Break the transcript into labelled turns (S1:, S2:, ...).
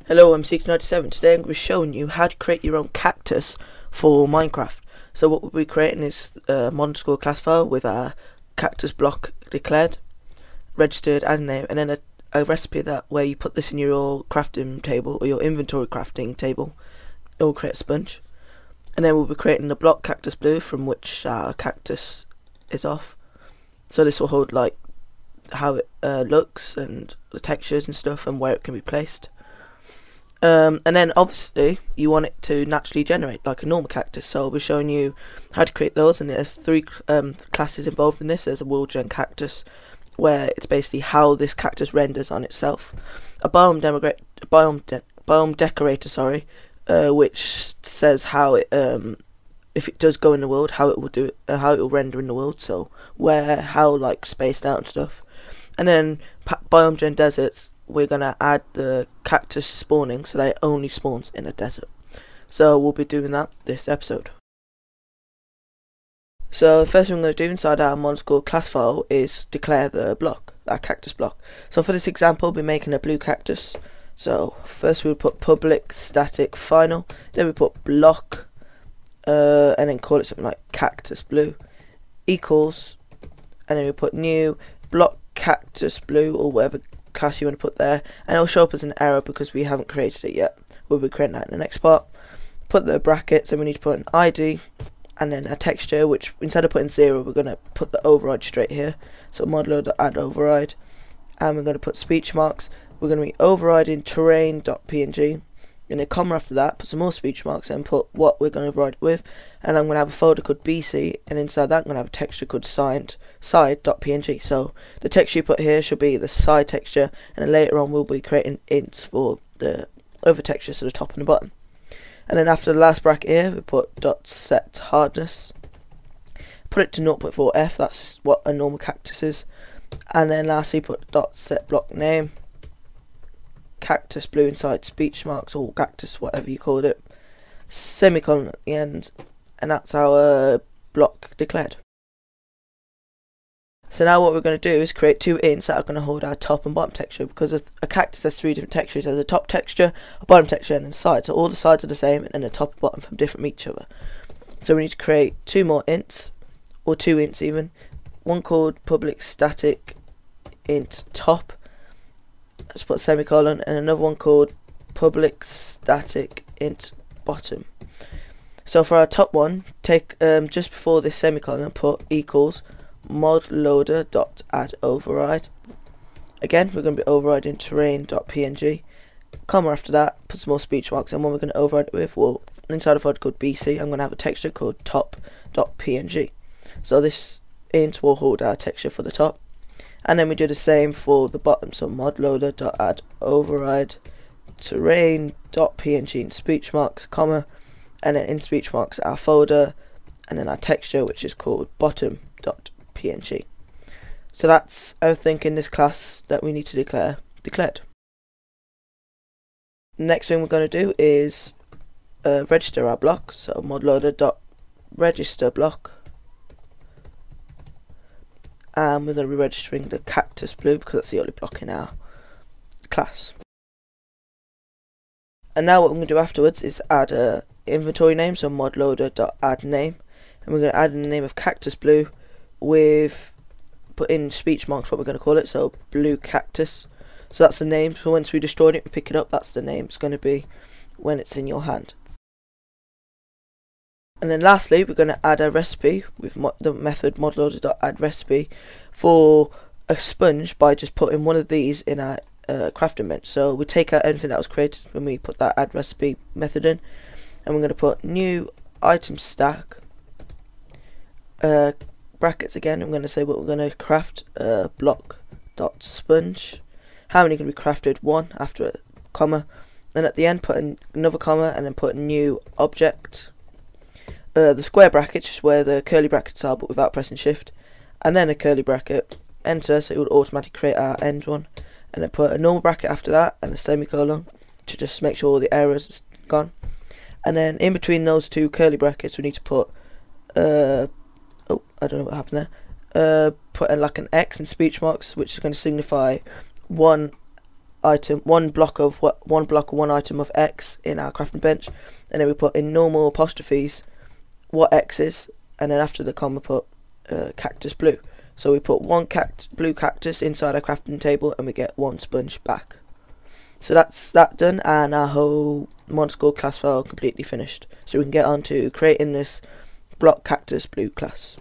S1: Hello, I'm 697. Today I'm going to be showing you how to create your own cactus for Minecraft. So what we'll be creating is a modern school class file with our cactus block declared, registered, and name, and then a recipe that where you put this in your crafting table or your inventory crafting table. It will create a sponge. And then we'll be creating the block cactus blue from which our cactus is off. So this will hold like how it looks and the textures and stuff and where it can be placed. And then obviously you want it to naturally generate like a normal cactus, so I'll be showing you how to create those, and there's three classes involved in this. There's a world gen cactus, where it's basically how this cactus renders on itself, a biome decorator, which says how it if it does go in the world, how it will do it, how it will render in the world, so where, how, like spaced out and stuff. And then biome gen deserts, we're going to add the cactus spawning so that it only spawns in a desert. So we'll be doing that this episode. So the first thing we're going to do inside our modern class file is declare the block, our cactus block. So for this example, we'll be making a blue cactus. So first we'll put public static final, then we put block, and then call it something like cactus blue equals, and then we put new block cactus blue or whatever class you want to put there, and it'll show up as an error because we haven't created it yet. We'll be creating that in the next part. Put the brackets, and we need to put an ID and then a texture, which instead of putting 0 we're going to put the override straight here. So modulo.add override, and we're going to put speech marks. We're going to be overriding terrain.png, and a comma after that, put some more speech marks and put what we're going to override it with. And I'm going to have a folder called BC, and inside that I'm going to have a texture called side.png. So the texture you put here should be the side texture, and then later on we'll be creating ints for the other texture, so the top and the bottom. And then after the last bracket here we put .set hardness, put it to 0.4f, that's what a normal cactus is. And then lastly put .set block name, cactus blue inside speech marks or cactus whatever you called it, semicolon at the end, and that's our block declared. So now what we're going to do is create two ints that are going to hold our top and bottom texture, because a cactus has three different textures. There's a top texture, a bottom texture, and a side. So all the sides are the same, and the top and bottom from different from each other. So we need to create two more ints, or two ints even. One called public static int top, let's put a semicolon, and another one called public static int bottom. So for our top one, take just before this semicolon and put equals modloader.add override. Again, we're going to be overriding terrain.png, comma after that, put some more speech marks, and what we're going to override it with, well, inside a folder called BC, I'm going to have a texture called top.png. So this int will hold our texture for the top. And then we do the same for the bottom, so modloader.add override terrain.png in speech marks, comma, and then in speech marks our folder, and then our texture, which is called bottom.png. So that's everything in this class that we need to declared. The next thing we're going to do is register our block, so modloader.register block. And we're going to be registering the cactus blue because that's the only block in our class. And now what we're going to do afterwards is add a inventory name, so modloader.add name, and we're going to add in the name of cactus blue with, put in speech marks what we're going to call it, so blue cactus. So that's the name, so once we destroyed it and pick it up, that's the name it's going to be when it's in your hand. And then lastly, we're going to add a recipe with the method modloader.add recipe for a sponge by just putting one of these in our crafting bench. So we take out anything that was created when we put that add recipe method in, and we're going to put new item stack, brackets again. I'm going to say what we're going to craft, block.sponge. How many can be crafted? One, after a comma. Then at the end put another comma, and then put a new object. The square bracket is where the curly brackets are, but without pressing shift, and then a curly bracket, enter, so it would automatically create our end one, and then put a normal bracket after that and a semicolon to just make sure all the errors are gone. And then in between those two curly brackets we need to put oh, I don't know what happened there, put in like an X in speech marks, which is going to signify one item, one block or one item of X in our crafting bench, and then we put in normal apostrophes what X is, and then after the comma put cactus blue. So we put one blue cactus inside our crafting table, and we get one sponge back. So that's that done, and our whole Monster class file completely finished. So we can get on to creating this block cactus blue class.